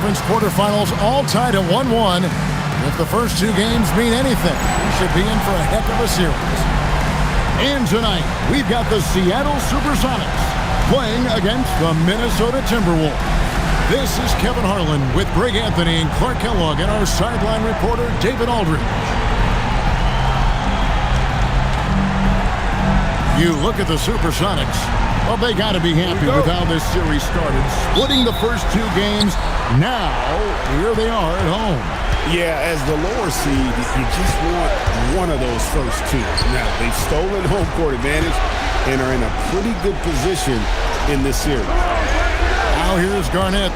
Conference quarterfinals all tied at 1-1. If the first two games mean anything, we should be in for a heck of a series. And tonight, we've got the Seattle Supersonics playing against the Minnesota Timberwolves. This is Kevin Harlan with Greg Anthony and Clark Kellogg and our sideline reporter, David Aldridge. You look at the Supersonics, well, they got to be happy with how this series started. Splitting the first two games, now here they are at home. Yeah, as the lower seed, you just want one of those first two. Now, they've stolen home court advantage and are in a pretty good position in this series. Now here's Garnett.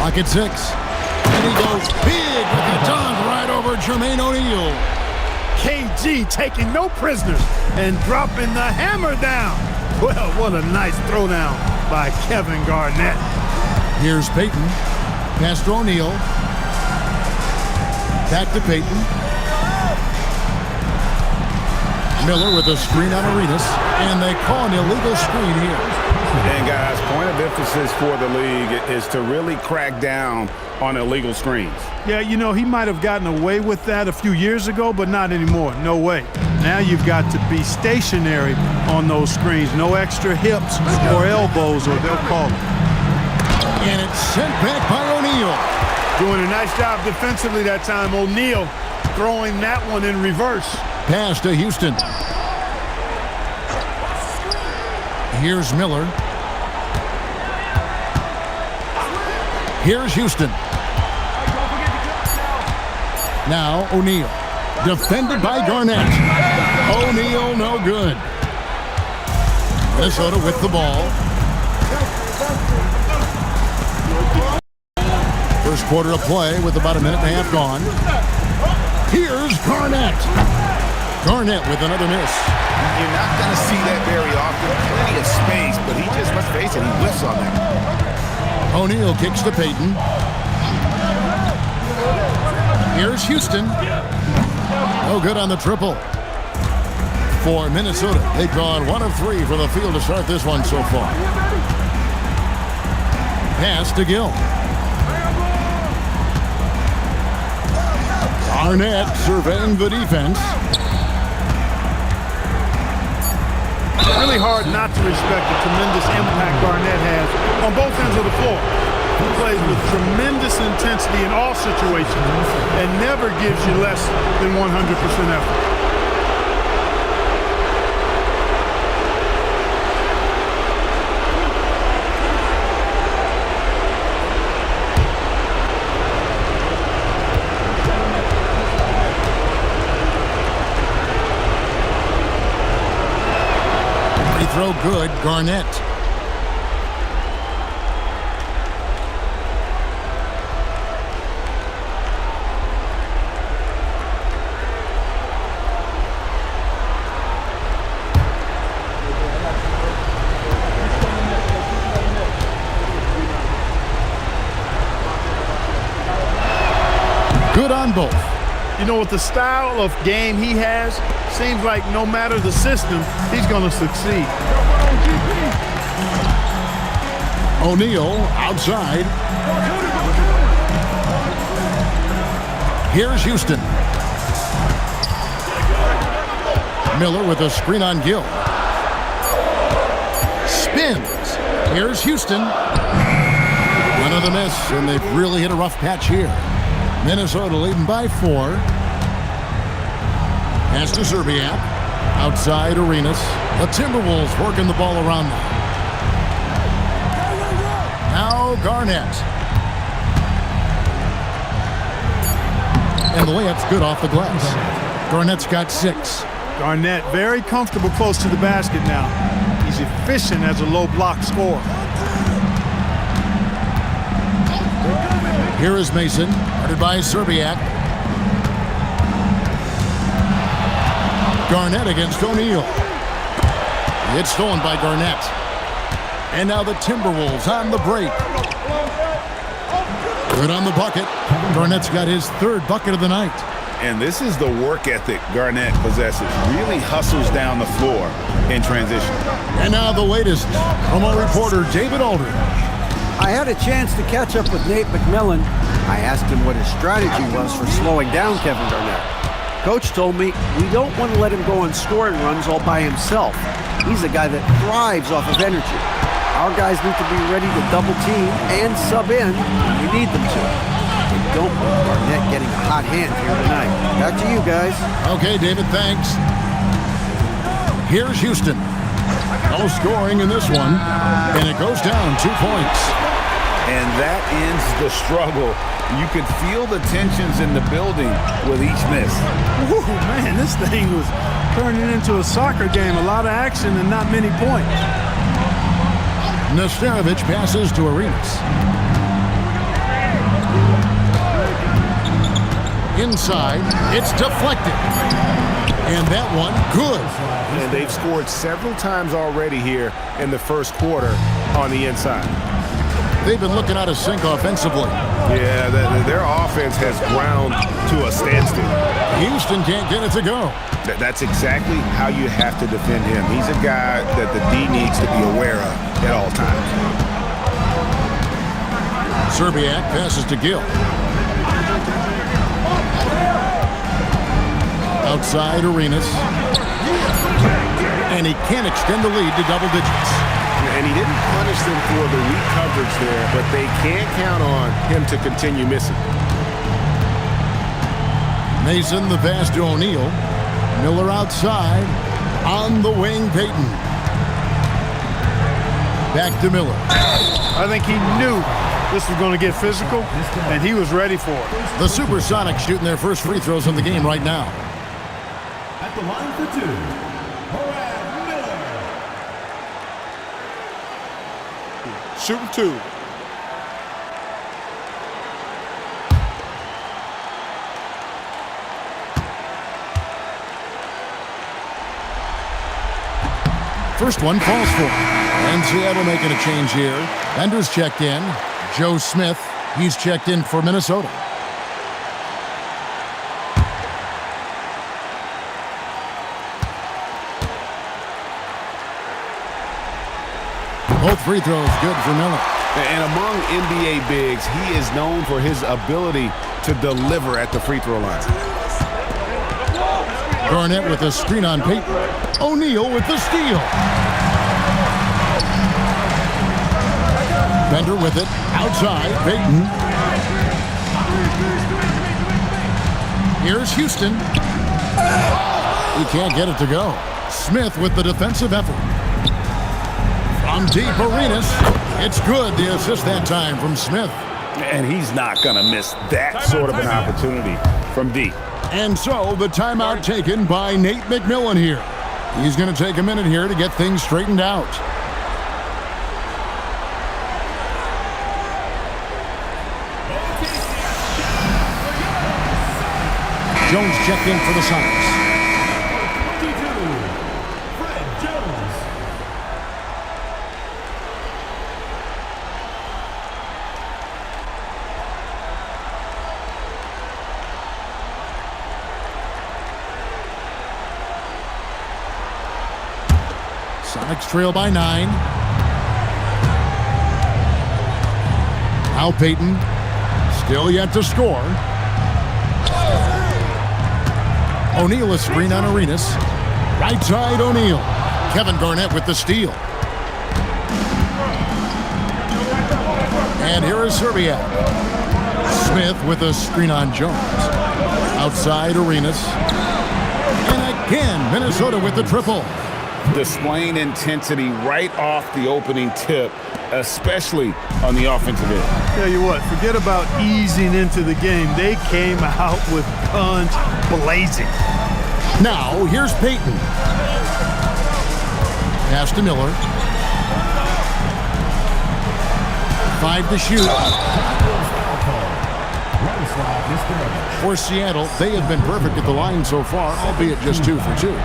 Lock at 6. And he goes big with the dunk right over Jermaine O'Neal. KG taking no prisoners and dropping the hammer down. Well, what a nice throwdown by Kevin Garnett. Here's Payton. Pass to O'Neal. Back to Payton. Miller with a screen on Arenas. And they call an illegal screen here. And guys, point of emphasis for the league is to really crack down on illegal screens. Yeah, you know, he might have gotten away with that a few years ago, but not anymore. No way. Now you've got to be stationary on those screens. No extra hips or elbows, or they'll call it. And it's sent back by O'Neal. Doing a nice job defensively that time. O'Neal throwing that one in reverse. Pass to Houston. Here's Miller. Here's Houston. Now O'Neal. Defended by Garnett. O'Neal no good. Minnesota with the ball. First quarter of play with about a minute and a half gone. Here's Garnett. Garnett with another miss. You're not going to see that very often. Plenty of space, but he just, let's face it, he whiffs on that. O'Neal kicks to Payton. Here's Houston. No good on the triple. For Minnesota, they've gone 1 of 3 for the field to start this one so far. Pass to Gill. Garnett surveying the defense. Really hard not to respect the tremendous impact Garnett has on both ends of the floor. He plays with tremendous intensity in all situations and never gives you less than 100% effort. Throw good, Garnett. Good on both. You know, with the style of game he has, seems like no matter the system, he's going to succeed. O'Neal outside. Here's Houston. Miller with a screen on Gill. Spins. Here's Houston. Another miss, and they've really hit a rough patch here. Minnesota leading by 4. Pass to Zerbiak. Outside Arenas. The Timberwolves working the ball around now. Now Garnett. And the layup's good off the glass. Garnett's got 6. Garnett very comfortable close to the basket now. He's efficient as a low block scorer. Here is Mason, guarded by Zerbiak. Garnett against O'Neal. It's stolen by Garnett. And now the Timberwolves on the break. Good on the bucket. Garnett's got his 3rd bucket of the night. And this is the work ethic Garnett possesses. Really hustles down the floor in transition. And now the latest from our reporter, David Aldridge. I had a chance to catch up with Nate McMillan. I asked him what his strategy was for slowing down Kevin Garnett. Coach told me we don't want to let him go on scoring runs all by himself. He's a guy that thrives off of energy. Our guys need to be ready to double team and sub in when we need them to. We don't want Garnett getting a hot hand here tonight. Back to you guys. Okay, David, thanks. Here's Houston. No scoring in this one, and it goes down 2 points. And that ends the struggle. You could feel the tensions in the building with each miss. Woo, man, this thing was turning into a soccer game. A lot of action and not many points. Nesterovic passes to Arenas. Inside, it's deflected. And that one, good. And they've scored several times already here in the first quarter on the inside. They've been looking out of sync offensively. Yeah, their offense has ground to a standstill. Houston can't get it to go. That's exactly how you have to defend him. He's a guy that the D needs to be aware of at all times. Serbiak passes to Gill. Outside Arenas. And he can't extend the lead to double digits. And he didn't punish them for the weak coverage there, but they can't count on him to continue missing. Mason, the pass to O'Neal. Miller outside. On the wing, Payton. Back to Miller. I think he knew this was going to get physical, and he was ready for it. The Supersonics shooting their first free throws in the game right now. At the line for two, Miller. Shooting two. First one falls for him. And Seattle making a change here. Bender's checked in. Joe Smith, he's checked in for Minnesota. Both free throws good for Miller. And among NBA bigs, he is known for his ability to deliver at the free throw line. Garnett with a screen on Payton. O'Neal with the steal. Bender with it. Outside, Payton. Here's Houston. He can't get it to go. Smith with the defensive effort. From deep, Arenas. It's good. The assist that time from Smith. And he's not going to miss that sort of an opportunity from deep. And so the timeout taken by Nate McMillan here. He's going to take a minute here to get things straightened out. Jones checked in for the Sonics. Sonics trail by 9. Now Payton, still yet to score. O'Neal a screen on Arenas. Right side O'Neal. Kevin Garnett with the steal. And here is Serbiak. Smith with a screen on Jones. Outside Arenas. And again, Minnesota with the triple. Displaying intensity right off the opening tip, especially on the offensive end. Tell you what, forget about easing into the game. They came out with guns blazing. Now, here's Payton. Pass to Miller. 5 to shoot. For Seattle, they have been perfect at the line so far, albeit just 2 for 2.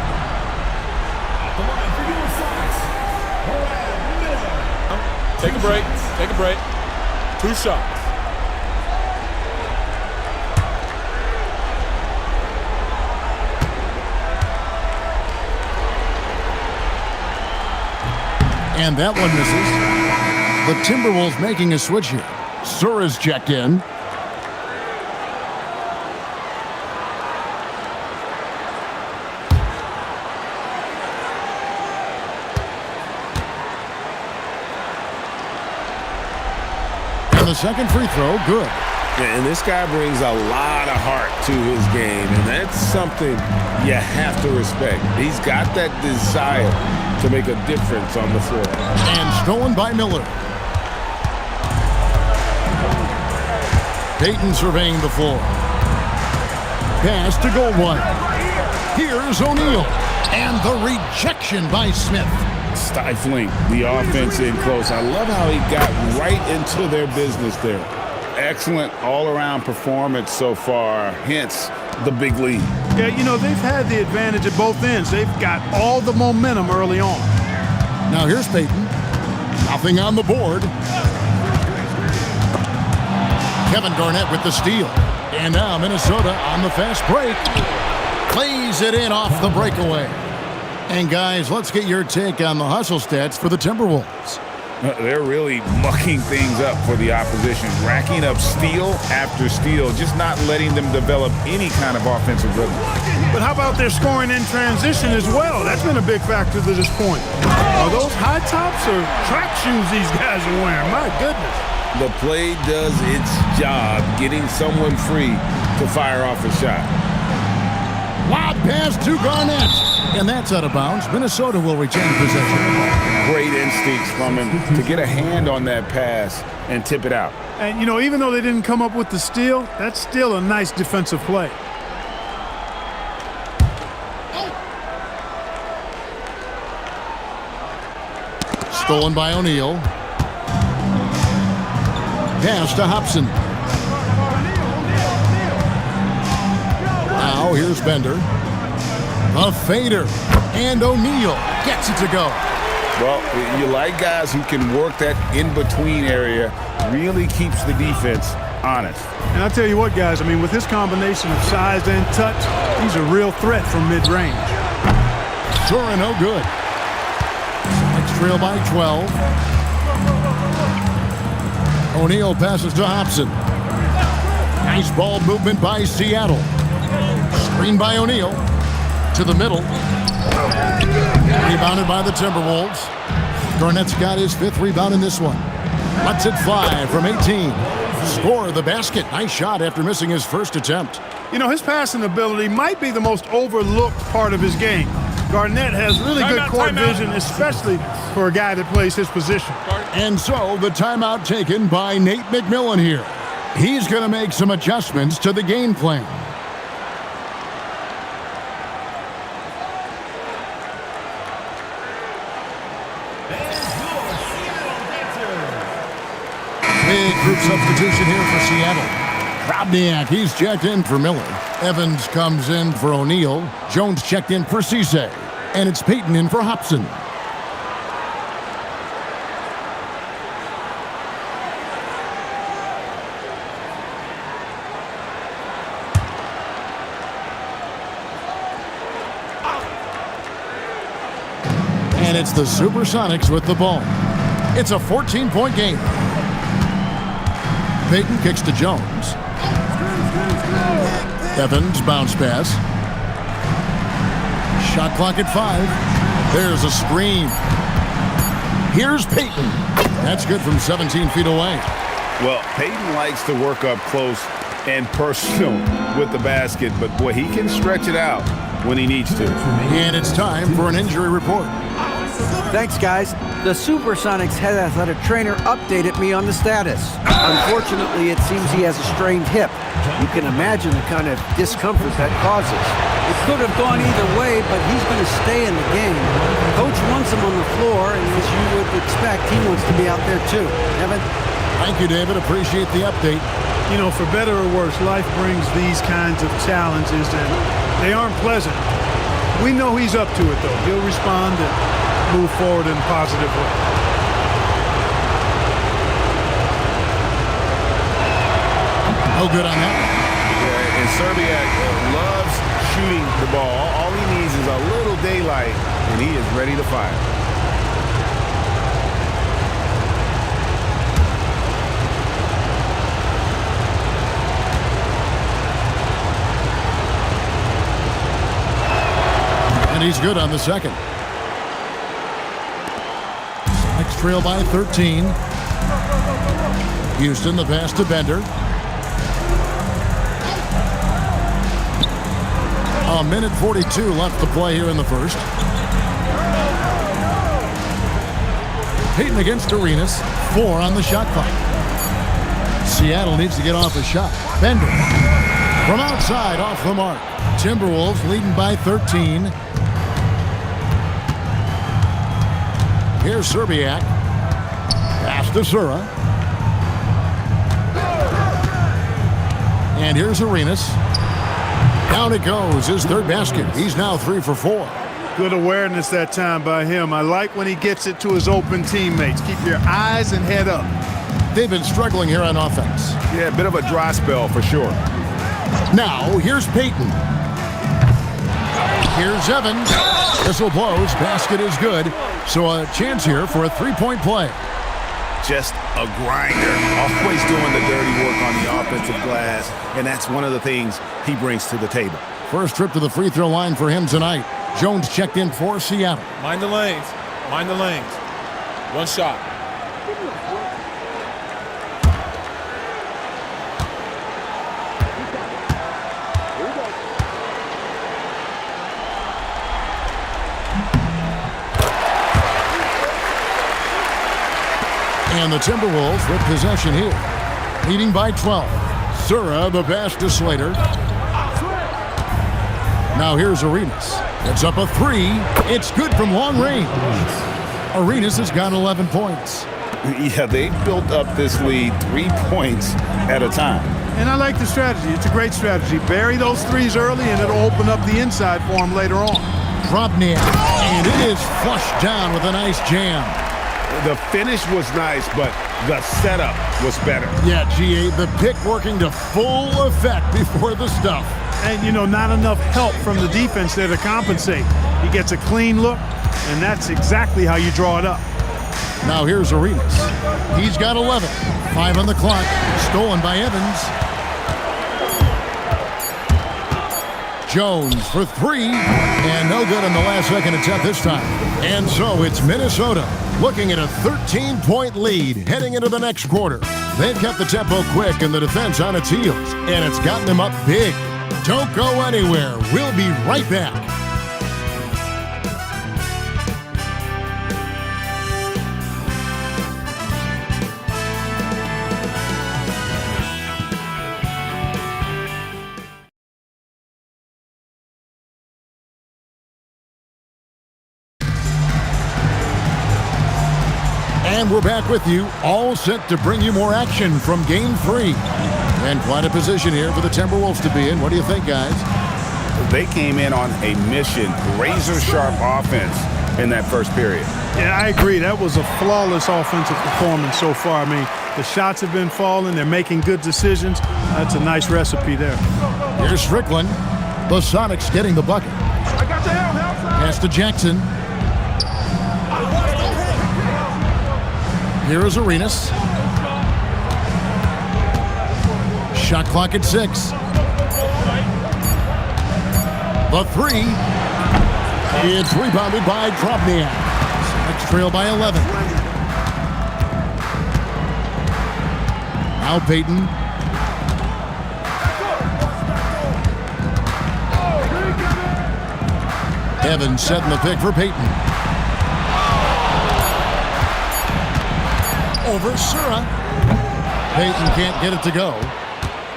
Take a break. Take a break. 2 shots. And that one misses. The Timberwolves making a switch here. Sura's checked in. And the second free throw, good. And this guy brings a lot of heart to his game, and that's something you have to respect. He's got that desire to make a difference on the floor. And stolen by Miller. Payton surveying the floor. Pass to Goldwine. Here's O'Neal. And the rejection by Smith. Stifling the offense in close. I love how he got right into their business there. Excellent all-around performance so far, hence the big lead. Yeah, you know, they've had the advantage at both ends. They've got all the momentum early on. Now here's Payton. Nothing on the board. Kevin Garnett with the steal. And now Minnesota on the fast break. Plays it in off the breakaway. And guys, let's get your take on the hustle stats for the Timberwolves. They're really mucking things up for the opposition, racking up steal after steal, just not letting them develop any kind of offensive rhythm. But how about their scoring in transition as well? That's been a big factor to this point. Are those high tops or track shoes these guys are wearing? My goodness. The play does its job, getting someone free to fire off a shot. Lob pass to Garnett. And that's out of bounds. Minnesota will retain possession. Great instincts from him to get a hand on that pass and tip it out. And, you know, even though they didn't come up with the steal, that's still a nice defensive play. Stolen by O'Neal. Pass to Hobson. Now here's Bender. A fader. And O'Neal gets it to go. Well, you like guys who can work that in-between area, really keeps the defense honest. And I'll tell you what, guys, I mean, with his combination of size and touch, he's a real threat from mid-range. Sure, no good. Next trail by 12. O'Neal passes to Hobson. Nice ball movement by Seattle. Screen by O'Neal. To the middle. Rebounded by the Timberwolves. Garnett's got his 5th rebound in this one. Lets it fly from 18. Score the basket. Nice shot after missing his first attempt. You know, his passing ability might be the most overlooked part of his game. Garnett has really good court vision, especially for a guy that plays his position. And so the timeout taken by Nate McMillan here. He's going to make some adjustments to the game plan. Big group substitution here for Seattle. Krabniak, he's checked in for Miller. Evans comes in for O'Neal. Jones checked in for Cisse. And it's Payton in for Hobson. And it's the Supersonics with the ball. It's a 14-point game. Payton kicks to Jones. Evans bounce pass. Shot clock at 5. There's a screen. Here's Payton. That's good from 17 feet away. Well, Payton likes to work up close and personal with the basket, but boy, he can stretch it out when he needs to. And it's time for an injury report. Thanks, guys. The Supersonics head athletic trainer updated me on the status. Unfortunately, it seems he has a strained hip. You can imagine the kind of discomfort that causes. It could have gone either way, but he's going to stay in the game. Coach wants him on the floor, and as you would expect, he wants to be out there too. Evan? Thank you, David. Appreciate the update. You know, for better or worse, life brings these kinds of challenges, and they aren't pleasant. We know he's up to it, though. He'll respond and move forward in a positive way. No good on that. Yeah, and Serbia loves shooting the ball. All he needs is a little daylight, and he is ready to fire. he's good on the second. Sonics trail by 13. Houston, the pass to Bender. A minute 42 left to play here in the first. Payton against Arenas. 4 on the shot clock. Seattle needs to get off a shot. Bender from outside, off the mark. Timberwolves leading by 13. Here's Serbiak. Pass to Sura. And here's Arenas. Down it goes, his third basket. He's now 3 for 4. Good awareness that time by him. I like when he gets it to his open teammates. Keep your eyes and head up. They've been struggling here on offense. Yeah, a bit of a dry spell for sure. Now, here's Payton. Here's Evans. Whistle blows. Basket is good. So a chance here for a three-point play. Just a grinder. Always doing the dirty work on the offensive glass, and that's one of the things he brings to the table. First trip to the free throw line for him tonight. Jones checked in for Seattle. Mind the lanes. Mind the lanes. One shot. And the Timberwolves with possession here. Leading by 12. Sura, the pass to Slater. Now here's Arenas. It's up a 3. It's good from long range. Arenas has got 11 points. Yeah, they built up this lead 3 points at a time. And I like the strategy. It's a great strategy. Bury those threes early, and it'll open up the inside for him later on. Drobniak. And it is flushed down with a nice jam. The finish was nice, but the setup was better. Yeah, GA, the pick working to full effect before the stuff. And, you know, not enough help from the defense there to compensate. He gets a clean look, and that's exactly how you draw it up. Now here's Arenas. He's got 11. 5 on the clock. Stolen by Evans. Jones for 3. And no good on the last second attempt this time. And so it's Minnesota looking at a 13-point lead heading into the next quarter. They've kept the tempo quick and the defense on its heels, and it's gotten them up big. Don't go anywhere. We'll be right back. And we're back with you, all set to bring you more action from Game 3. And quite a position here for the Timberwolves to be in. What do you think, guys? They came in on a mission, razor-sharp offense in that first period. Yeah, I agree. That was a flawless offensive performance so far. I mean, the shots have been falling. They're making good decisions. That's a nice recipe there. Here's Strickland. The Sonics getting the bucket. Pass to Jackson. Here is Arenas. Shot clock at 6. The 3. It's rebounded by Drobniak. Sonics trail by 11. Now Payton. Evans setting the pick for Payton. Over Sura. Payton can't get it to go.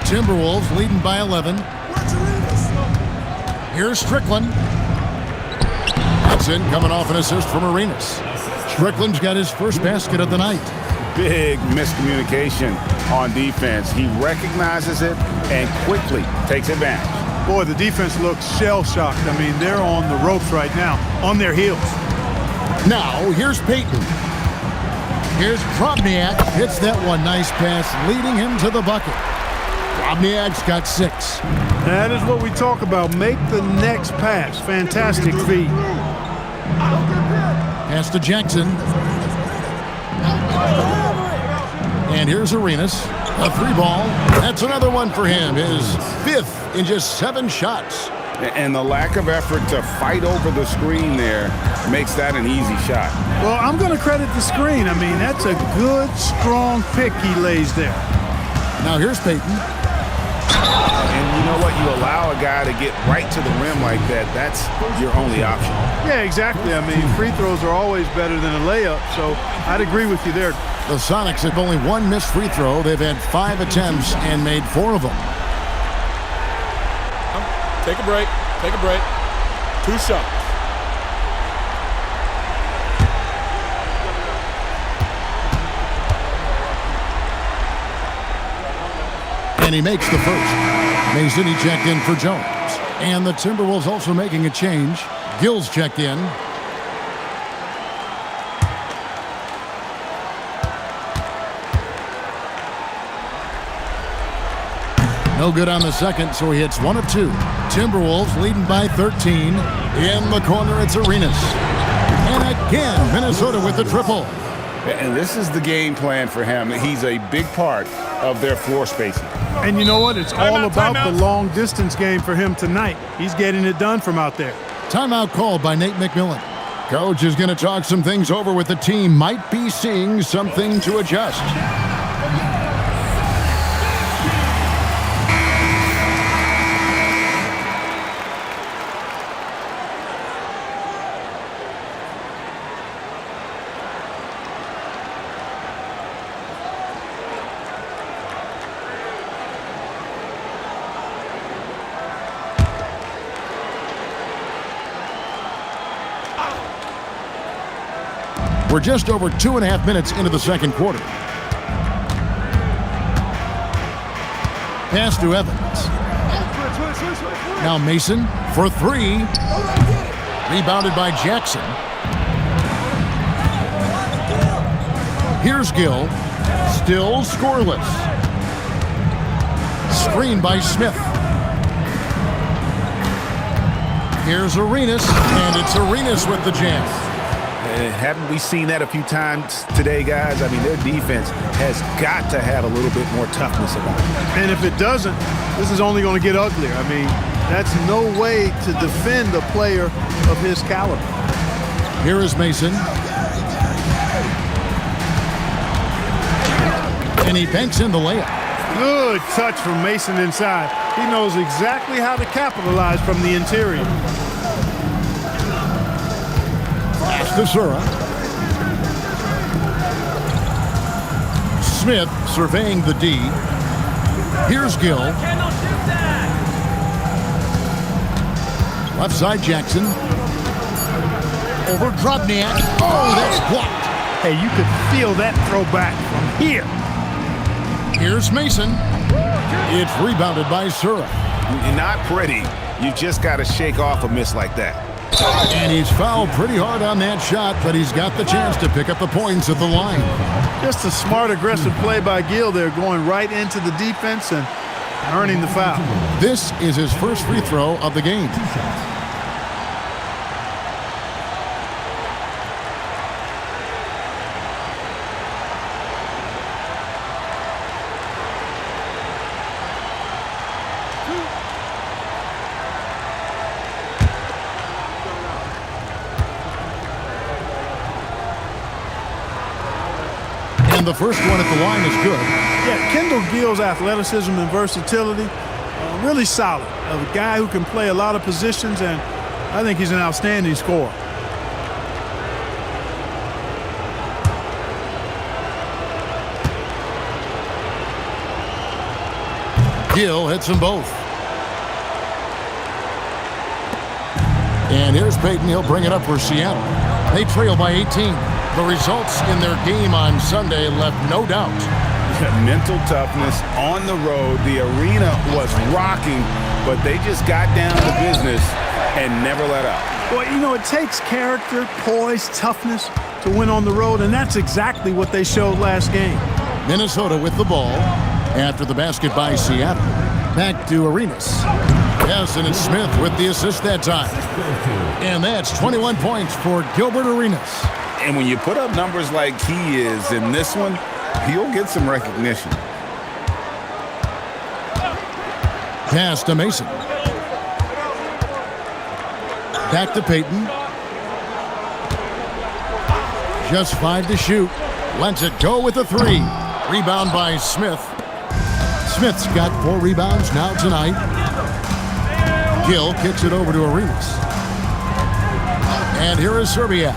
Timberwolves leading by 11. Here's Strickland. That's in, coming off an assist from Arenas. Strickland's got his first basket of the night. Big miscommunication on defense. He recognizes it and quickly takes advantage. Boy, the defense looks shell-shocked. I mean, they're on the ropes right now, on their heels. Now, here's Payton. Here's Drobniak. Hits that one. Nice pass, leading him to the bucket. Drobniak's got 6. That is what we talk about. Make the next pass. Fantastic feed. Pass to Jackson. And here's Arenas. A 3 ball. That's another one for him. His 5th in just 7 shots. And the lack of effort to fight over the screen there makes that an easy shot. Well, I'm going to credit the screen. I mean, that's a good, strong pick he lays there. Now here's Peyton. And you know what? You allow a guy to get right to the rim like that, that's your only option. Yeah, exactly. I mean, free throws are always better than a layup, so I'd agree with you there. The Sonics have only one missed free throw. They've had 5 attempts and made 4 of them. Take a break. Take a break. 2 shots. And he makes the first. Mason, he checked in for Jones. And the Timberwolves also making a change. Gill's checked in. No good on the second, so he hits 1 of 2. Timberwolves leading by 13. In the corner, it's Arenas. And again, Minnesota with the triple. And this is the game plan for him. He's a big part of their floor spacing. And you know what? It's all about the long distance game for him tonight. He's getting it done from out there. Timeout called by Nate McMillan. Coach is going to talk some things over with the team. Might be seeing something to adjust. We're just over 2.5 minutes into the second quarter. Pass to Evans. Now Mason for 3. Rebounded by Jackson. Here's Gill. Still scoreless. Screen by Smith. Here's Arenas, and it's Arenas with the jam. Haven't we seen that a few times today, guys? I mean, their defense has got to have a little bit more toughness about it. And if it doesn't, this is only going to get uglier. I mean, that's no way to defend a player of his caliber. Here is Mason. And he banks in the layup. Good touch from Mason inside. He knows exactly how to capitalize from the interior. To Sura. Smith surveying the D. Here's Gill. Left side Jackson. Over Drobniak. Oh, that's blocked. Hey, you could feel that throwback from here. Here's Mason. It's rebounded by Sura. Not pretty. You just got to shake off a miss like that. And he's fouled pretty hard on that shot, but he's got the chance to pick up the points at the line. Just a smart, aggressive play by Gill there, going right into the defense and earning the foul. This is his first free throw of the game. And the first one at the line is good. Yeah, Kendall Gill's athleticism and versatility, really solid. A guy who can play a lot of positions, and I think he's an outstanding scorer. Gill hits them both. And here's Peyton. He'll bring it up for Seattle. They trail by 18. The results in their game on Sunday left no doubt. Mental toughness on the road. The arena was rocking, but they just got down to business and never let up. Well, you know, it takes character, poise, toughness to win on the road, and that's exactly what they showed last game. Minnesota with the ball after the basket by Seattle. Back to Arenas. Yes, and it's Smith with the assist that time. And that's 21 points for Gilbert Arenas. And when you put up numbers like he is in this one, he'll get some recognition. Pass to Mason. Back to Payton. Just 5 to shoot. Lets it go with the 3. Rebound by Smith. Smith's got 4 rebounds now tonight. Gill kicks it over to Arenas. And here is Serbiak.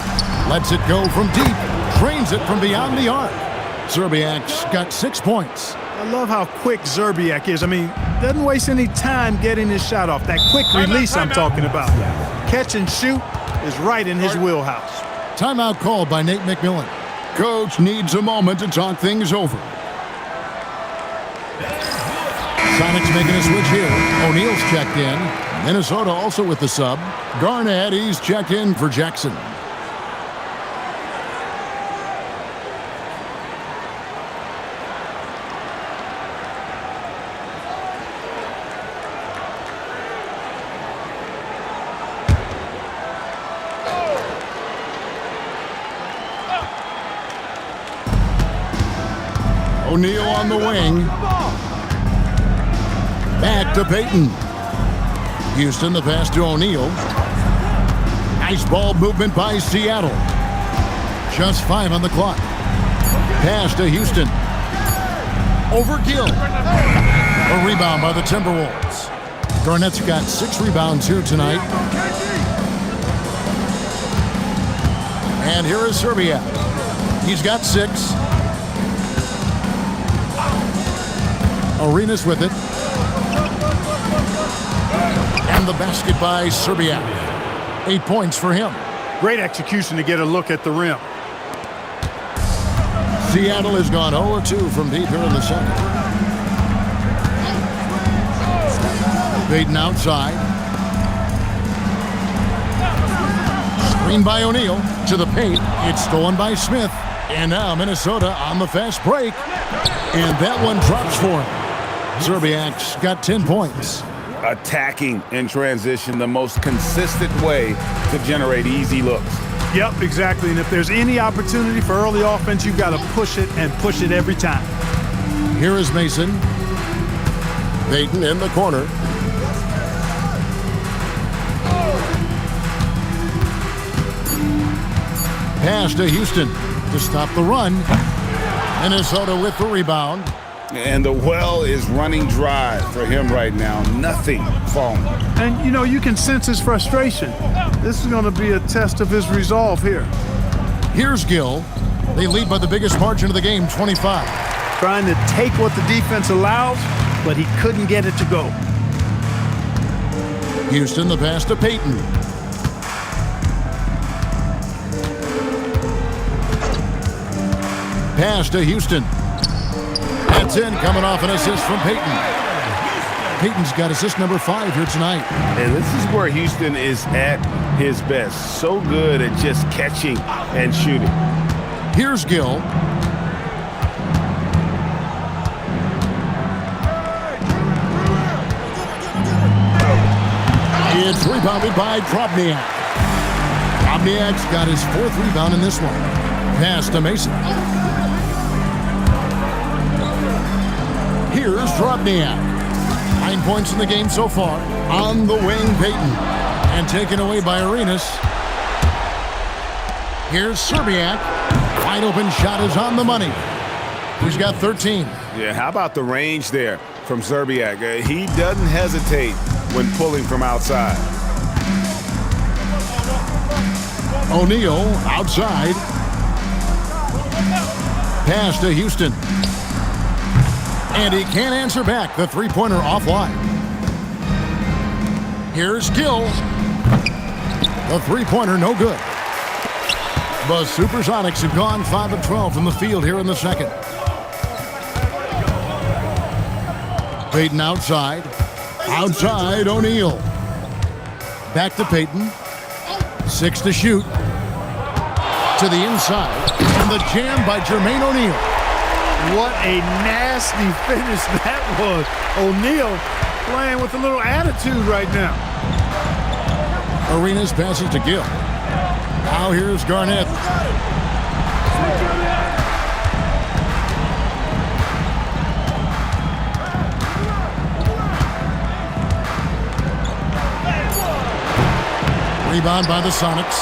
Lets it go from deep. Trains it from beyond the arc. Serbiak's got 6 points. I love how quick Zerbiak is. I mean, doesn't waste any time getting his shot off. That quick release I'm talking about. Catch and shoot is right in his wheelhouse. Timeout called by Nate McMillan. Coach needs a moment to talk things over. Sonics making a switch here. O'Neal's checked in. Minnesota also with the sub. Garnett, he's checked in for Jackson. O'Neal on the wing. Back to Payton. Houston, the pass to O'Neal. Nice ball movement by Seattle. Just 5 on the clock. Pass to Houston. Over Gill. A rebound by the Timberwolves. Garnett's got 6 rebounds here tonight. And here is Serbiak. He's got 6. Arenas with it. And the basket by Serbiak. 8 points for him. Great execution to get a look at the rim. Seattle has gone 0-2 from deep here in the second. Payton outside. Screen by O'Neal to the paint. It's stolen by Smith. And now Minnesota on the fast break. And that one drops for him. Serbiak's got 10 points. Attacking in transition, the most consistent way to generate easy looks. Yep, exactly. And if there's any opportunity for early offense, you've got to push it and push it every time. Here is Mason. Payton in the corner. Pass to Houston to stop the run. Minnesota with the rebound. And the well is running dry for him right now. Nothing falling. And, you know, you can sense his frustration. This is going to be a test of his resolve here. Here's Gill. They lead by the biggest margin of the game, 25. Trying to take what the defense allows, but he couldn't get it to go. Houston, the pass to Payton. Pass to Houston. That's in, coming off an assist from Payton. Payton's got assist number 5 here tonight. And this is where Houston is at his best. So good at just catching and shooting. Here's Gill. It's rebounded by Drobniak. Drobniak's got his 4th rebound in this one. Pass to Mason. Here's Drobniak. 9 points in the game so far. On the wing, Payton. And taken away by Arenas. Here's Serbiak. Wide open shot is on the money. He's got 13. Yeah, how about the range there from Serbiak? He doesn't hesitate when pulling from outside. O'Neal outside. Pass to Houston. And he can't answer back. The three-pointer offline. Here's Gill. The three-pointer no good. The Supersonics have gone 5 of 12 from the field here in the second. Payton outside. Outside, O'Neal. Back to Payton. 6 to shoot. To the inside. And the jam by Jermaine O'Neal. What a nasty finish that was. O'Neal playing with a little attitude right now. Arenas passes to Gill. Now here's Garnett. Rebound by the Sonics.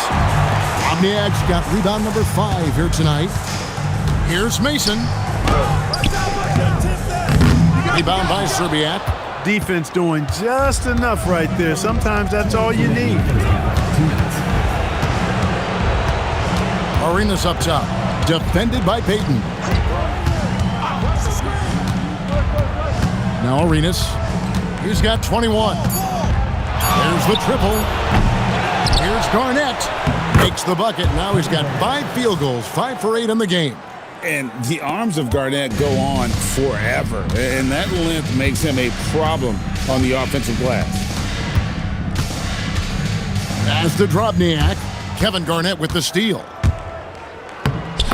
Omniak's got rebound number 5 here tonight. Here's Mason. Rebound by Serbiak. Defense doing just enough right there. Sometimes that's all you need. Arenas up top. Defended by Payton. Now Arenas. He's got 21. There's the triple. Here's Garnett. Makes the bucket. Now he's got 5 field goals. 5 for 8 in the game. And the arms of Garnett go on forever. And that length makes him a problem on the offensive glass. As the Drobniak. Kevin Garnett with the steal.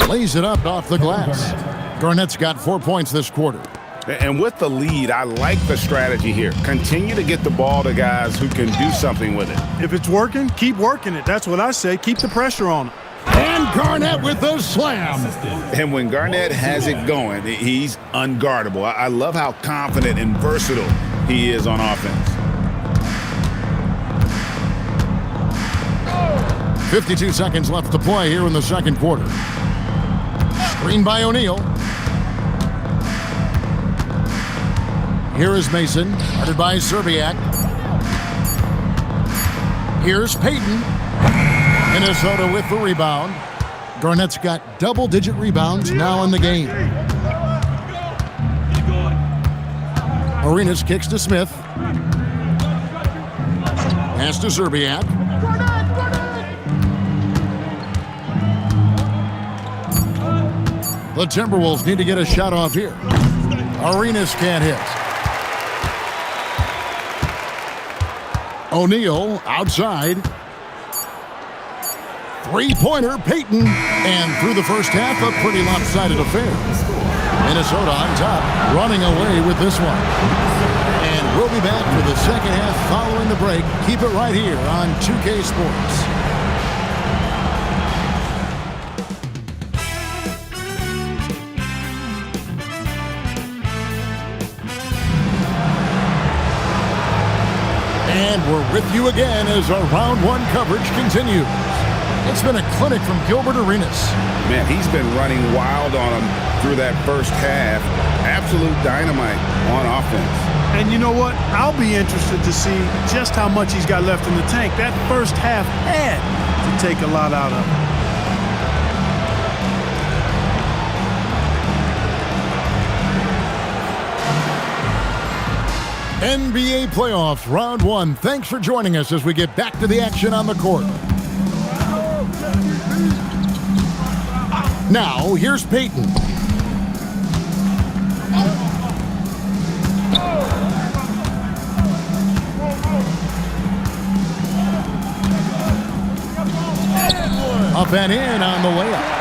Lays it up off the glass. Garnett's got 4 points this quarter. And with the lead, I like the strategy here. Continue to get the ball to guys who can do something with it. If it's working, keep working it. That's what I say. Keep the pressure on it. And Garnett with the slam. And when Garnett has it going, he's unguardable. I love how confident and versatile he is on offense. 52 seconds left to play here in the second quarter. Screen by O'Neal. Here is Mason, guarded by Serbiak. Here's Payton. Minnesota with the rebound. Garnett's got double-digit rebounds now in the game. Arenas kicks to Smith. Pass to Serbiak. The Timberwolves need to get a shot off here. Arenas can't hit. O'Neal outside. Three-pointer, Payton. And through the first half, a pretty lopsided affair. Minnesota on top, running away with this one. And we'll be back for the second half following the break. Keep it right here on 2K Sports. And we're with you again as our round one coverage continues. It's been a clinic from Gilbert Arenas. Man, he's been running wild on him through that first half. Absolute dynamite on offense. And you know what? I'll be interested to see just how much he's got left in the tank. That first half had to take a lot out of him. NBA playoffs, round one. Thanks for joining us as we get back to the action on the court. Now, here's Payton. Up and in on the layup.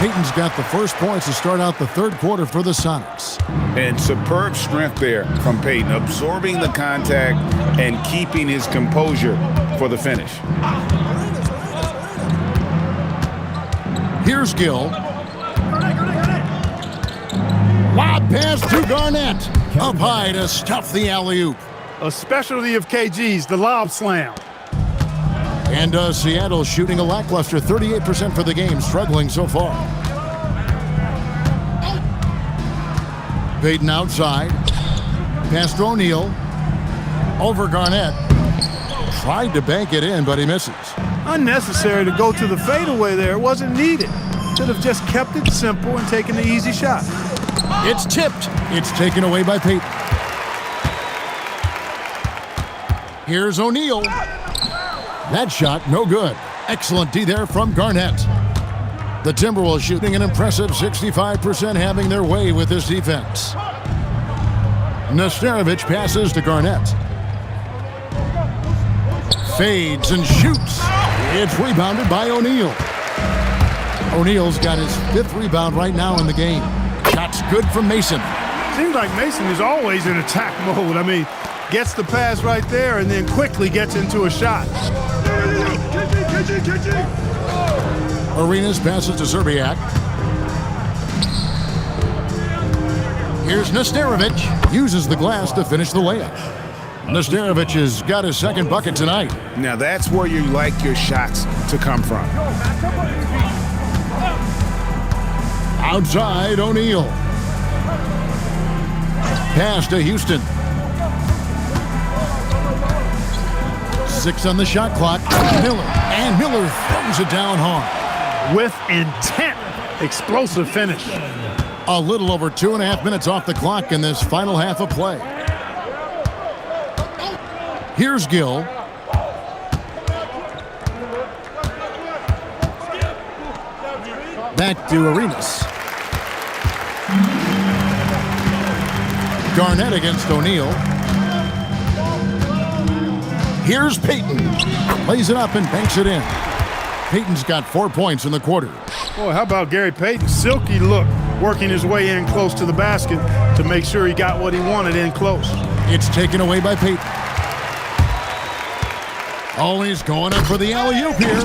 Payton's got the first points to start out the third quarter for the Sonics. And superb strength there from Payton, absorbing the contact and keeping his composure for the finish. Here's Gill. Lob pass to Garnett. Up high to stuff the alley-oop. A specialty of KG's, the lob slam. And Seattle shooting a lackluster 38% for the game, struggling so far. Payton outside. Pass to O'Neal. Over Garnett. Tried to bank it in, but he misses. Unnecessary to go to the fadeaway there. It wasn't needed. Should have just kept it simple and taken the easy shot. It's tipped. It's taken away by Payton. Here's O'Neal. That shot, no good. Excellent D there from Garnett. The Timberwolves shooting an impressive 65%, having their way with this defense. Nesterovic passes to Garnett. Fades and shoots. It's rebounded by O'Neal. O'Neal's got his 5th rebound right now in the game. Shot's good from Mason. Seems like Mason is always in attack mode. I mean, gets the pass right there and then quickly gets into a shot. Arenas passes to Serbiak. Here's Nesterovic. Uses the glass to finish the layup. Nastarovich has got his second bucket tonight. Now that's where you like your shots to come from. Outside, O'Neal. Pass to Houston. 6 on the shot clock. Miller. And Miller throws it down hard. With intent. Explosive finish. A little over 2.5 minutes off the clock in this final half of play. Here's Gill. Back to Arenas. Garnett against O'Neal. Here's Payton. Plays it up and banks it in. Payton's got 4 points in the quarter. Boy, how about Gary Payton? Silky look, working his way in close to the basket to make sure he got what he wanted in close. It's taken away by Payton. Always going up for the alley-oop here.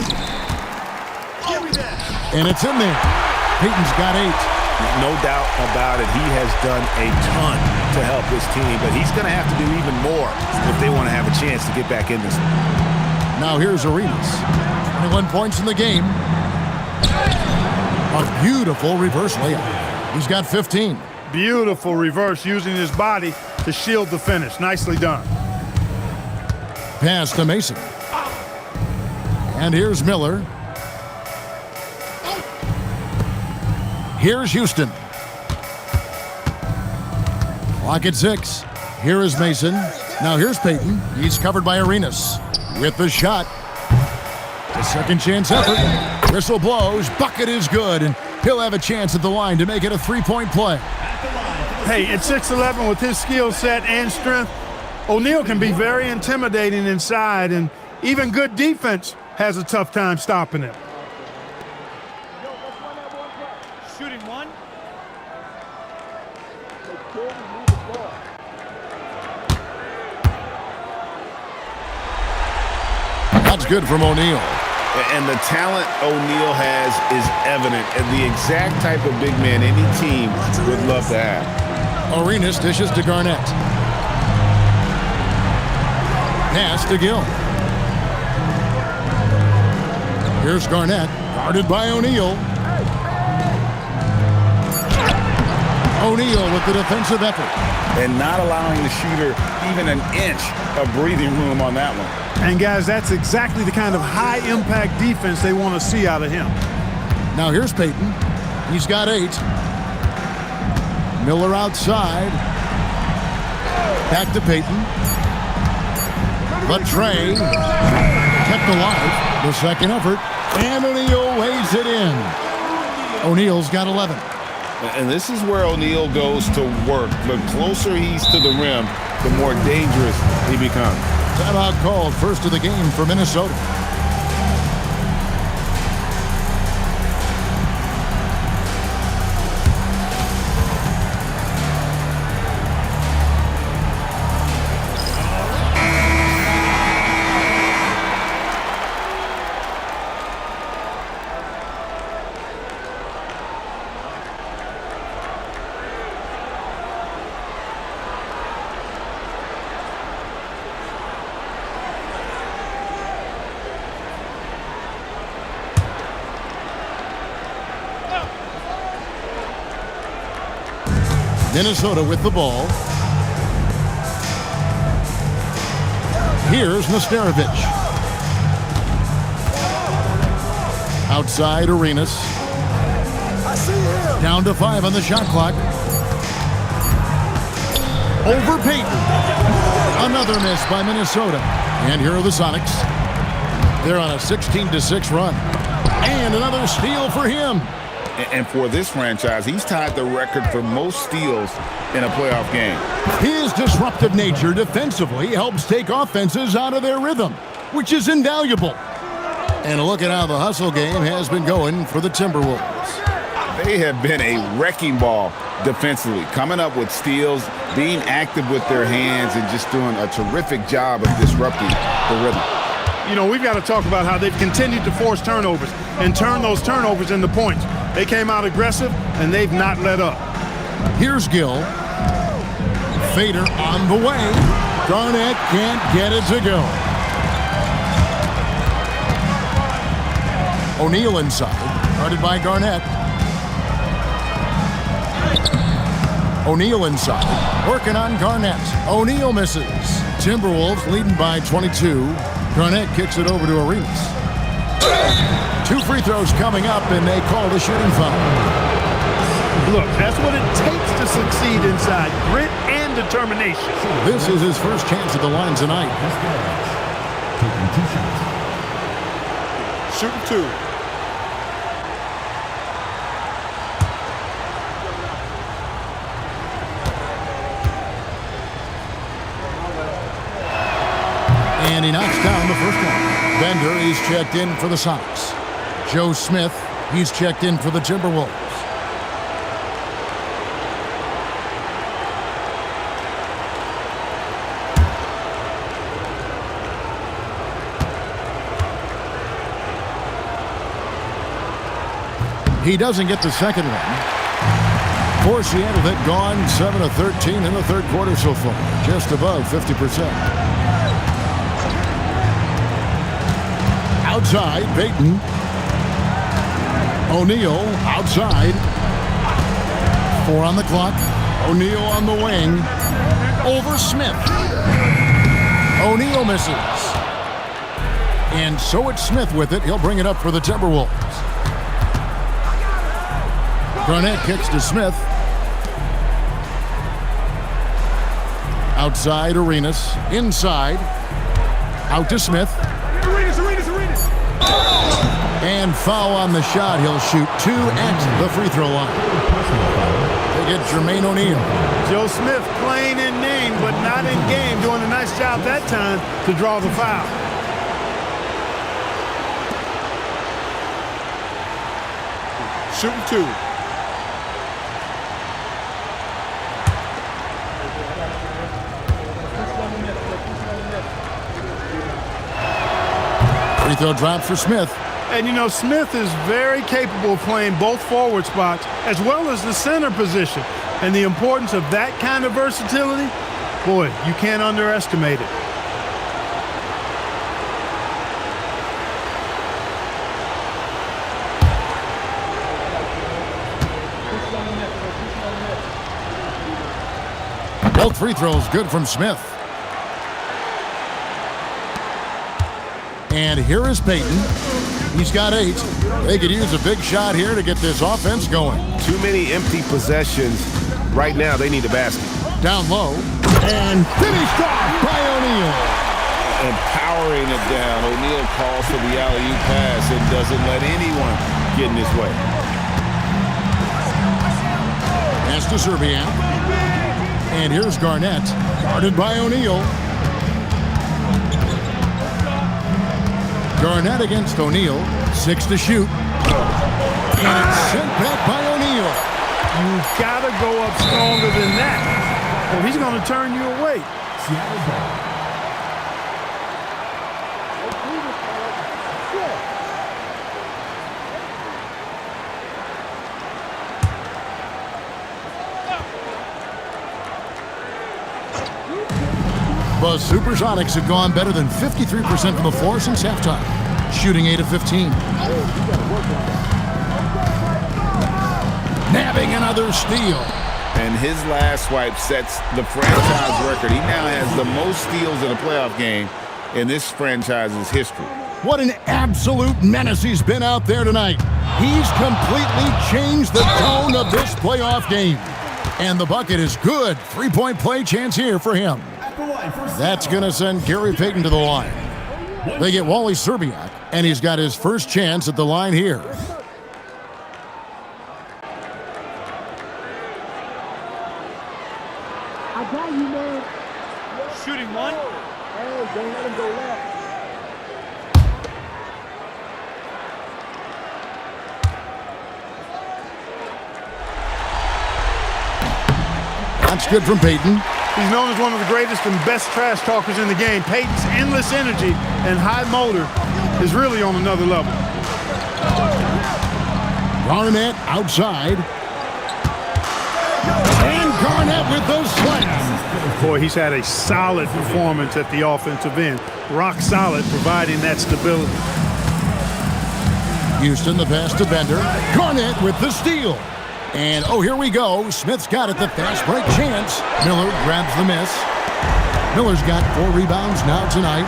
And it's in there. Payton's got 8. No doubt about it. He has done a ton to help this team, but he's going to have to do even more if they want to have a chance to get back in this. Now here's Arenas. 21 points in the game. A beautiful reverse layup. He's got 15. Beautiful reverse using his body to shield the finish. Nicely done. Pass to Mason. And here's Miller. Here's Houston. Clock at 6. Here is Mason. Now here's Payton. He's covered by Arenas. With the shot. A second chance effort. Whistle blows. Bucket is good. And he'll have a chance at the line to make it a 3-point play. Hey, at 6'11", with his skill set and strength, O'Neal can be very intimidating inside, and even good defense has a tough time stopping him. Shooting one. That's good from O'Neal. And the talent O'Neal has is evident, and the exact type of big man any team would love to have. Arenas dishes to Garnett. Pass to Gill. Here's Garnett, guarded by O'Neal. O'Neal with the defensive effort. And not allowing the shooter even an inch of breathing room on that one. And guys, that's exactly the kind of high-impact defense they want to see out of him. Now here's Payton. He's got 8. Miller outside. Back to Payton. The tray. Kept alive. The second effort. And O'Neal weighs it in. O'Neal's got 11. And this is where O'Neal goes to work. The closer he's to the rim, the more dangerous he becomes. Timeout called, first of the game for Minnesota. Minnesota with the ball. Here's Nastarovich. Outside Arenas. Down to 5 on the shot clock. Over Payton. Another miss by Minnesota. And here are the Sonics. They're on a 16-6 run. And another steal for him. And for this franchise, he's tied the record for most steals in a playoff game. His disruptive nature defensively helps take offenses out of their rhythm, which is invaluable. And look at how the hustle game has been going for the Timberwolves. They have been a wrecking ball defensively, coming up with steals, being active with their hands, and just doing a terrific job of disrupting the rhythm. You know, we've got to talk about how they've continued to force turnovers and turn those turnovers into points. They came out aggressive, and they've not let up. Here's Gill. Fader on the way. Garnett can't get it to go. O'Neal inside, guarded by Garnett. O'Neal inside, working on Garnett. O'Neal misses. Timberwolves leading by 22. Garnett kicks it over to Arenas. 2 free throws coming up, and they call the shooting foul. Look, that's what it takes to succeed inside. Grit and determination. This is his first chance at the line tonight. Shooting 2. And he knocks down the first one. Bender, he's checked in for the Sonics. Joe Smith, he's checked in for the Timberwolves. He doesn't get the second one. For Seattle, they've gone 7 of 13 in the third quarter so far, just above 50%. Outside, Payton. O'Neal outside. 4 on the clock. O'Neal on the wing. Over Smith. O'Neal misses. And so it's Smith with it. He'll bring it up for the Timberwolves. Garnett kicks to Smith. Outside, Arenas. Inside. Out to Smith. And foul on the shot. He'll shoot 2 at the free throw line. They get Jermaine O'Neal. Joe Smith playing in name, but not in game. Doing a nice job that time to draw the foul. Shooting 2. Free throw drop for Smith. And, you know, Smith is very capable of playing both forward spots as well as the center position. And the importance of that kind of versatility, boy, you can't underestimate it. Both free throws good from Smith. And here is Payton. He's got 8. They could use a big shot here to get this offense going. Too many empty possessions. Right now, they need a basket. Down low. And finished off by O'Neal. And powering it down. O'Neal calls for the alley-oop pass and doesn't let anyone get in his way. Pass to Serbiak. And here's Garnett. Guarded by O'Neal. Garnett against O'Neal. 6 to shoot. And it's sent back by O'Neal. You've got to go up stronger than that, or he's going to turn you away. The Supersonics have gone better than 53% from the floor since halftime, shooting 8 of 15. Nabbing another steal. And his last swipe sets the franchise record. He now has the most steals in a playoff game in this franchise's history. What an absolute menace he's been out there tonight. He's completely changed the tone of this playoff game. And the bucket is good. 3-point play chance here for him. That's going to send Gary Payton to the line. They get Wally Serbiak, and he's got his first chance at the line here. I got you, man. Shooting 1. Hey, don't let him go left. That's good from Payton. He's known as one of the greatest and best trash talkers in the game. Payton's endless energy and high motor is really on another level. Garnett outside. And Garnett with the slam. Boy, he's had a solid performance at the offensive end. Rock solid, providing that stability. Houston, the pass to Bender. Garnett with the steal. And, oh, here we go. Smith's got it, the fast break chance. Miller grabs the miss. Miller's got 4 rebounds now tonight.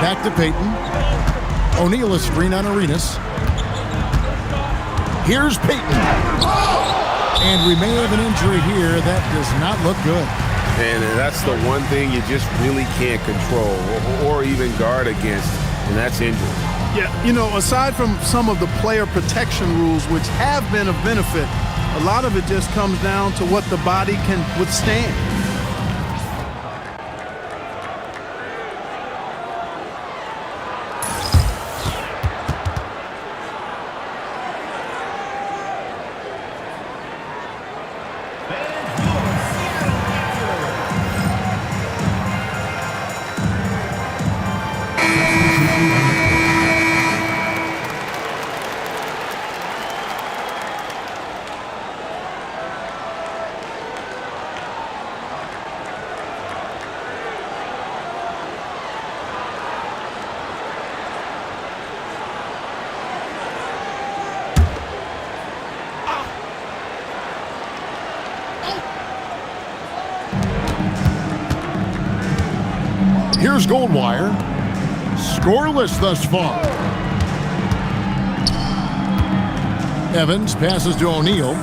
Back to Payton. O'Neal a screen on Arenas. Here's Payton. And we may have an injury here. That does not look good. And that's the one thing you just really can't control or even guard against, and that's injury. Yeah, you know, aside from some of the player protection rules, which have been of benefit, a lot of it just comes down to what the body can withstand. Here's Goldwire. Scoreless thus far. Evans passes to O'Neal.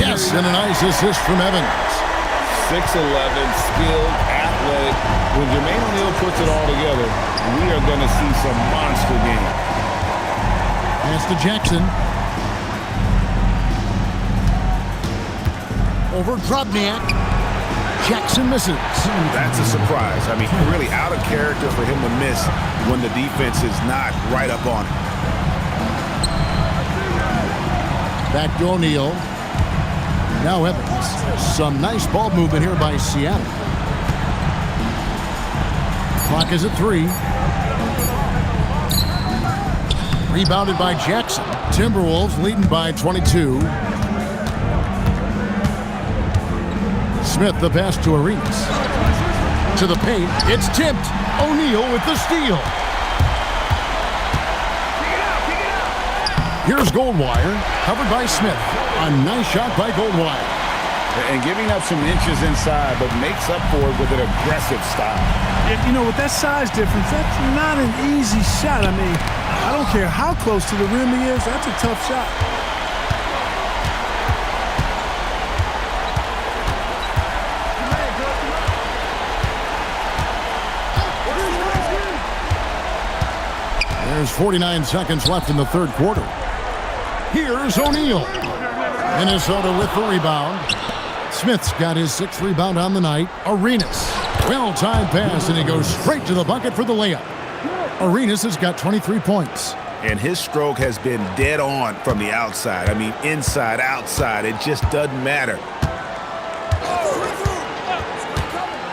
Yes, and a nice assist from Evans. 6'11", skilled, athletic. When Jermaine O'Neal puts it all together, we are going to see some monster game. Pass to Jackson. Over Drobniak. Jackson misses. That's a surprise. I mean, really out of character for him to miss when the defense is not right up on him. Back to O'Neal. Now Evans. Some nice ball movement here by Seattle. Clock is at 3. Rebounded by Jackson. Timberwolves leading by 22. Smith, the pass to Arenas. To the paint. It's tipped. O'Neal with the steal. Here's Goldwire. Covered by Smith. A nice shot by Goldwire. And giving up some inches inside, but makes up for it with an aggressive style. You know, with that size difference, that's not an easy shot. I mean, I don't care how close to the rim he is. That's a tough shot. There's 49 seconds left in the third quarter. Here's O'Neal. Minnesota with the rebound. Smith's got his 6th rebound on the night. Arenas. Well-timed pass, and he goes straight to the bucket for the layup. Arenas has got 23 points. And his stroke has been dead on from the outside. I mean, inside, outside, it just doesn't matter.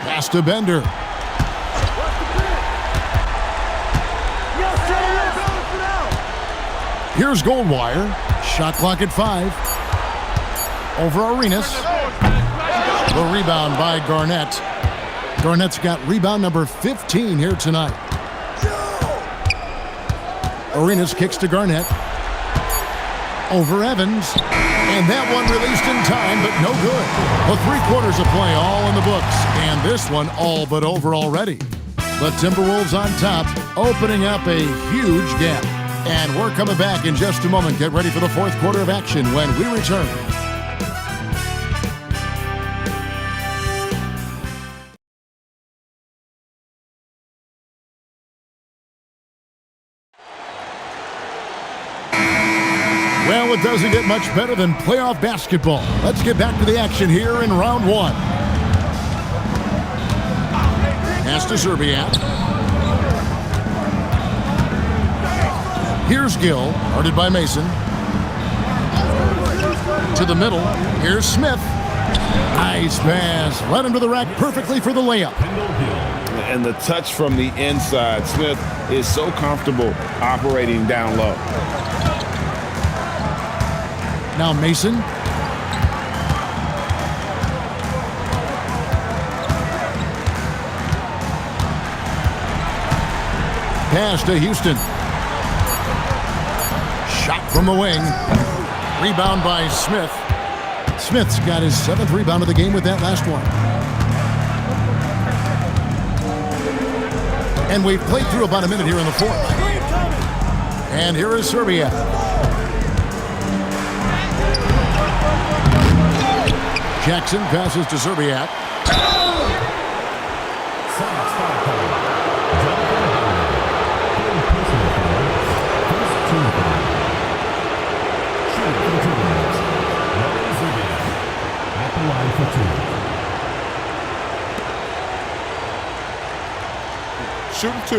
Pass to Bender. Here's Goldwire. Shot clock at 5. Over Arenas. The rebound by Garnett. Garnett's got rebound number 15 here tonight. Arenas kicks to Garnett. Over Evans. And that one released in time, but no good. The 3 quarters of play all in the books. And this one all but over already. The Timberwolves on top, opening up a huge gap. And we're coming back in just a moment. Get ready for the 4th quarter of action when we return. Well, it doesn't get much better than playoff basketball. Let's get back to the action here in round 1. Pass to Zerbiak. Here's Gill, guarded by Mason. To the middle, here's Smith. Nice pass. Led him to the rack perfectly for the layup. And the touch from the inside. Smith is so comfortable operating down low. Now Mason. Pass to Houston. Shot from the wing. Rebound by Smith. Smith's got his 7th rebound of the game with that last one. And we've played through about a minute here in the 4th. And here is Serbia. Jackson passes to Serbiak. Shooting 2.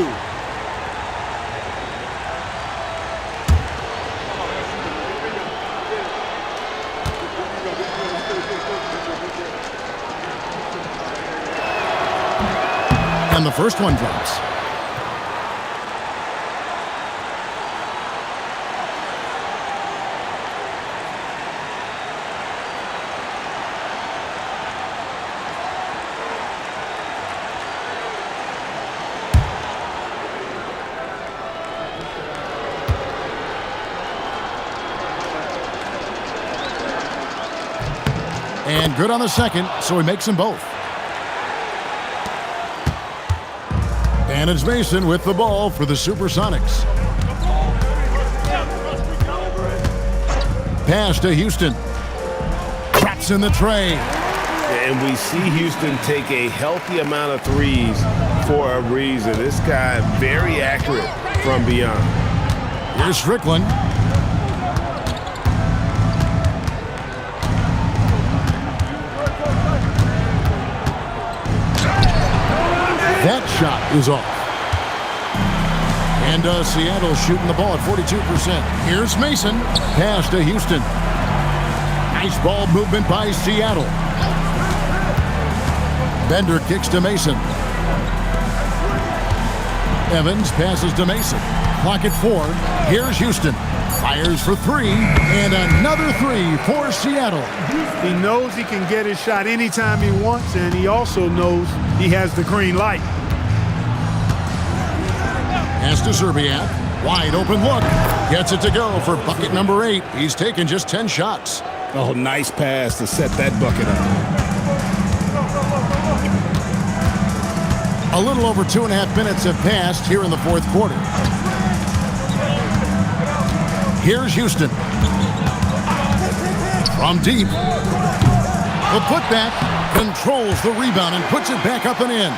And the first one drops. And good on the second, so he makes them both. And it's Mason with the ball for the Supersonics. Pass to Houston. Traps in the tray. And we see Houston take a healthy amount of threes for a reason. This guy very accurate from beyond. Here's Strickland. That shot is off. And Seattle shooting the ball at 42%. Here's Mason. Pass to Houston. Nice ball movement by Seattle. Bender kicks to Mason. Evans passes to Mason. Clock at 4. Here's Houston. Fires for 3. And another 3 for Seattle. He knows he can get his shot anytime he wants, and he also knows he has the green light. Pass to Serbiak. Wide open look. Gets it to go for bucket number 8. He's taken just 10 shots. Oh, nice pass to set that bucket up. A little over 2.5 minutes have passed here in the 4th quarter. Here's Houston. From deep. The putback controls the rebound and puts it back up and in.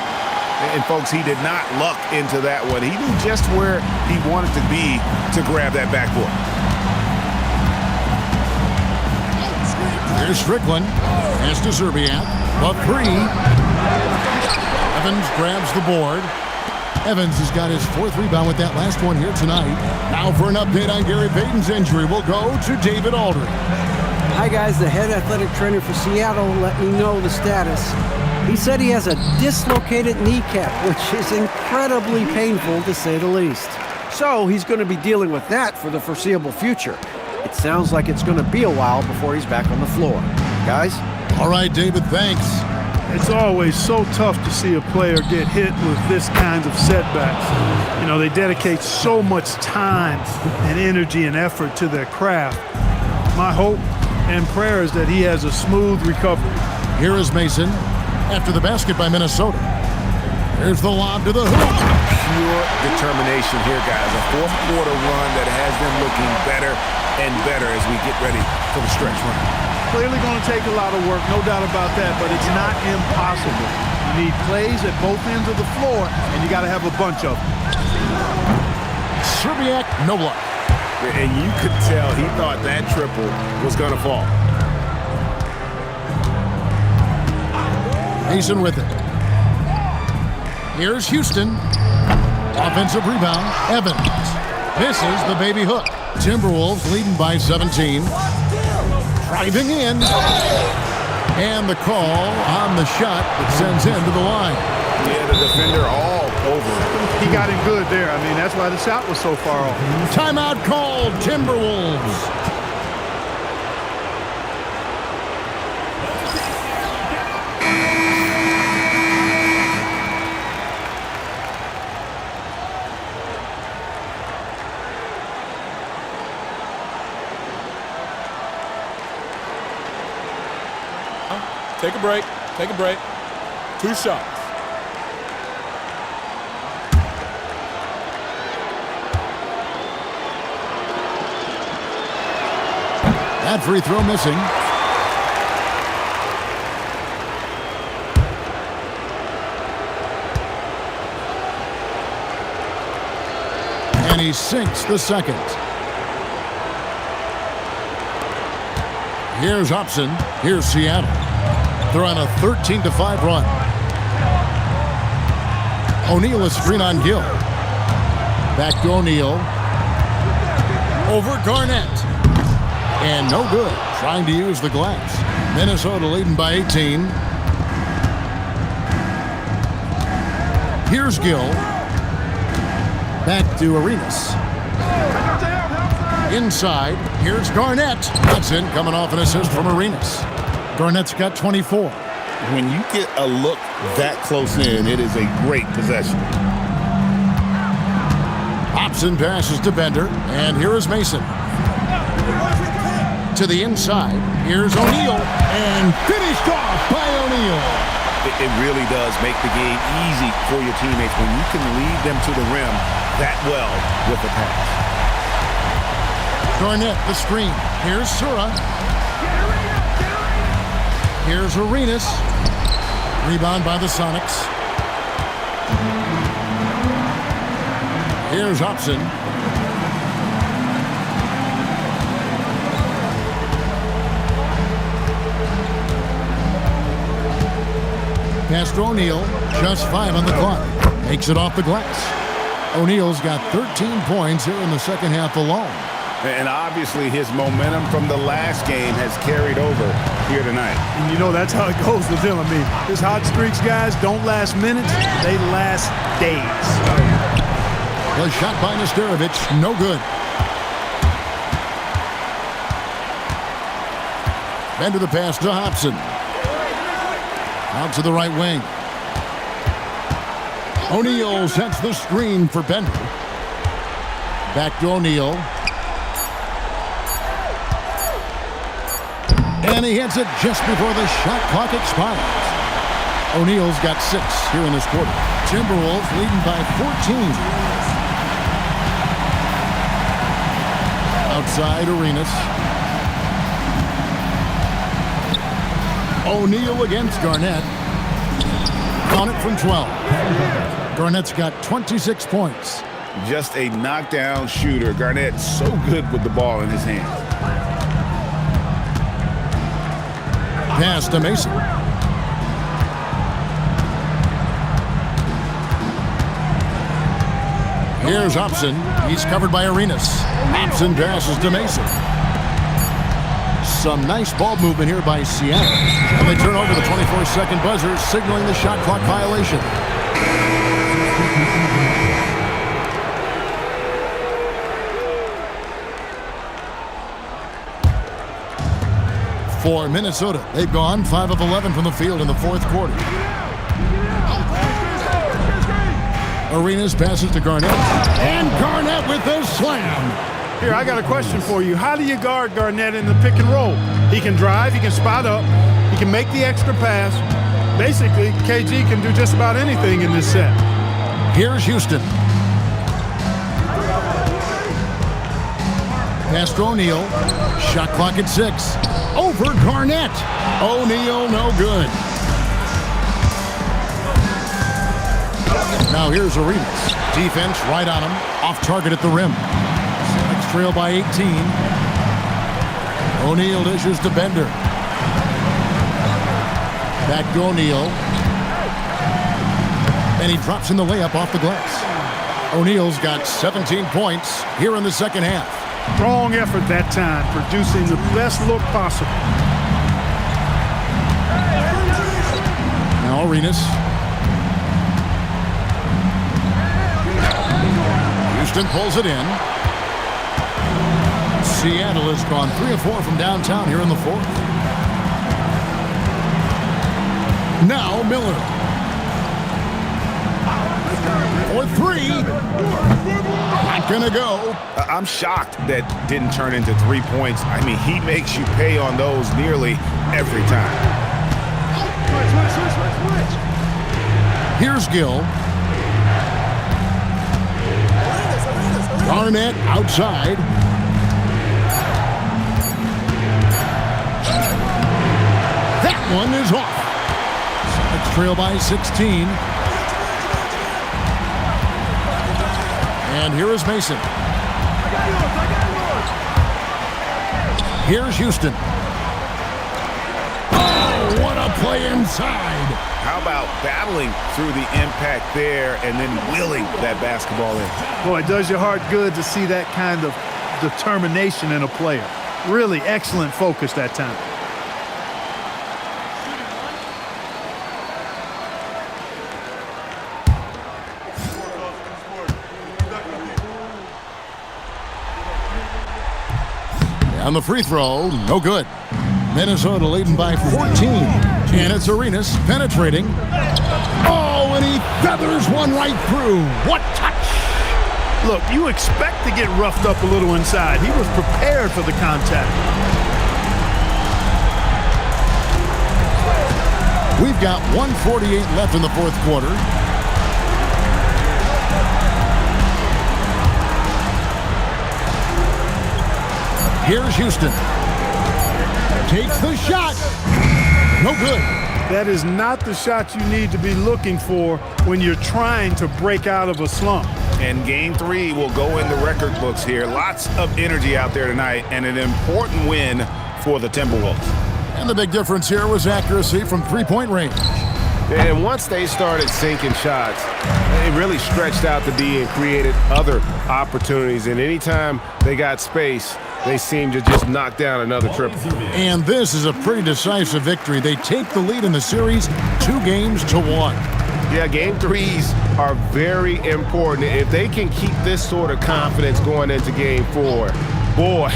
And folks, he did not luck into that one. He knew just where he wanted to be to grab that backboard. Here's Strickland. Pass to Serbiak. A 3. Evans grabs the board. Evans has got his 4th rebound with that last one here tonight. Now for an update on Gary Payton's injury, we'll go to David Aldridge. Hi, guys. The head athletic trainer for Seattle let me know the status. He said he has a dislocated kneecap, which is incredibly painful to say the least. So he's going to be dealing with that for the foreseeable future. It sounds like it's going to be a while before he's back on the floor. Guys? All right, David, thanks. It's always so tough to see a player get hit with this kind of setbacks. You know, they dedicate so much time and energy and effort to their craft. My hope and prayer is that he has a smooth recovery. Here is Mason after the basket by Minnesota. Here's the lob to the hoop. Pure determination here, guys. A 4th quarter run that has them looking better and better as we get ready for the stretch run. Clearly going to take a lot of work, no doubt about that, but it's not impossible. You need plays at both ends of the floor, and you got to have a bunch of them. Serbiak, no luck. And you could tell he thought that triple was going to fall. Mason with it. Here's Houston. Offensive rebound. Evans misses the baby hook. Timberwolves leading by 17. Driving in. And the call on the shot that sends him to the line. Yeah, the defender all over him. He got it good there. I mean, that's why the shot was so far off. Timeout called, Timberwolves. Take a break. Take a break. 2 shots. That free throw missing. And he sinks the second. Here's Hobson. Here's Seattle. They're on a 13-5 run. O'Neal is screen on Gill. Back to O'Neal. Over Garnett. And no good. Trying to use the glass. Minnesota leading by 18. Here's Gill. Back to Arenas. Inside. Here's Garnett. That's in, coming off an assist from Arenas. Garnett's got 24. When you get a look that close in, it is a great possession. Hobson passes to Bender, and here is Mason. To the inside, here's O'Neal, and finished off by O'Neal. It really does make the game easy for your teammates when you can lead them to the rim that well with the pass. Garnett, the screen. Here's Sura. Here's Arenas. Rebound by the Sonics. Here's Hobson. Pass to O'Neal. Just 5 on the clock. Makes it off the glass. O'Neal's got 13 points here in the second half alone. And obviously his momentum from the last game has carried over here tonight. And you know that's how it goes with him. I mean, his hot streaks, guys, don't last minutes. They last days. The shot by Nesterovic, no good. Bender the pass to Hobson. Out to the right wing. O'Neal sets the screen for Bender. Back to O'Neal. And he hits it just before the shot clock expires. O'Neal's got 6 here in this quarter. Timberwolves leading by 14. Outside Arenas. O'Neal against Garnett. Count it from 12. Garnett's got 26 points. Just a knockdown shooter. Garnett so good with the ball in his hand. Pass to Mason. Here's Hobson. He's covered by Arenas. Hobson passes to Mason. Some nice ball movement here by Seattle. And they turn over the 24-second buzzer, signaling the shot clock violation. For Minnesota, they've gone 5 of 11 from the field in the fourth quarter. Arenas passes to Garnett. And Garnett with the slam. Here, I got a question for you. How do you guard Garnett in the pick and roll? He can drive, he can spot up, he can make the extra pass. Basically, KG can do just about anything in this set. Here's Houston. Pass to O'Neal. Shot clock at 6. Over Garnett. O'Neal, no good. Now here's Arenas. Defense right on him. Off target at the rim. Sonics trail by 18. O'Neal dishes to Bender. Back to O'Neal. And he drops in the layup off the glass. O'Neal's got 17 points here in the second half. Strong effort that time, producing the best look possible. Now Arenas. Houston pulls it in. Seattle has gone 3 of 4 from downtown here in the fourth. Now Miller. For 3. Not going to go. I'm shocked that didn't turn into 3 points. I mean, he makes you pay on those nearly every time. Here's Gill. Garnett outside. That one is off. Sonics trail by 16. And here is Mason. Here's Houston. Oh, what a play inside. How about battling through the impact there and then willing that basketball in? Boy, it does your heart good to see that kind of determination in a player. Really excellent focus that time. On the free throw, no good. Minnesota leading by 14. And it's Arenas penetrating. Oh, and he feathers one right through. What touch! Look, you expect to get roughed up a little inside. He was prepared for the contact. We've got 1:48 left in the fourth quarter. Here's Houston. Takes the shot. No good. That is not the shot you need to be looking for when you're trying to break out of a slump. And game 3 will go in the record books here. Lots of energy out there tonight and an important win for the Timberwolves. And the big difference here was accuracy from three-point range. And once they started sinking shots, they really stretched out the D and created other opportunities. And anytime they got space, they seemed to just knock down another triple. And this is a pretty decisive victory. They take the lead in the series 2-1. Yeah, game 3s are very important. If they can keep this sort of confidence going into game 4, boy,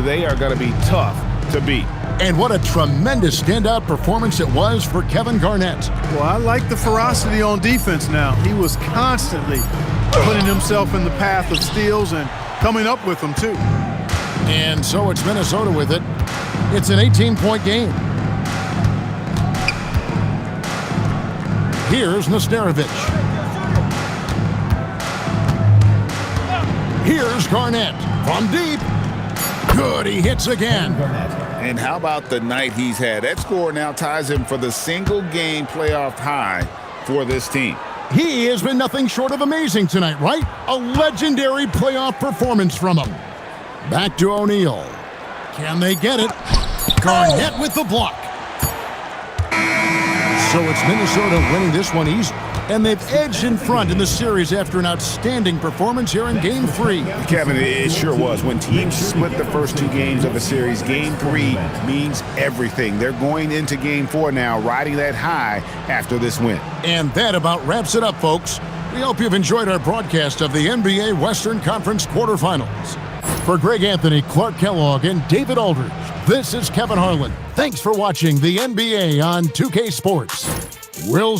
they are going to be tough to beat. And what a tremendous standout performance it was for Kevin Garnett. Well, I like the ferocity on defense now. He was constantly putting himself in the path of steals and coming up with them, too. And so it's Minnesota with it. It's an 18-point game. Here's Nesterovic. Here's Garnett from deep. Good, he hits again. And how about the night he's had? That score now ties him for the single-game playoff high for this team. He has been nothing short of amazing tonight, right? A legendary playoff performance from him. Back to O'Neal. Can they get it? Garnett with the block. So it's Minnesota winning this one easy. And they've edged in front in the series after an outstanding performance here in Game 3. Kevin, it sure was. When teams split the first 2 games of a series, Game 3 means everything. They're going into Game 4 now, riding that high after this win. And that about wraps it up, folks. We hope you've enjoyed our broadcast of the NBA Western Conference quarterfinals. For Greg Anthony, Clark Kellogg, and David Aldridge, this is Kevin Harlan. Thanks for watching the NBA on 2K Sports. We'll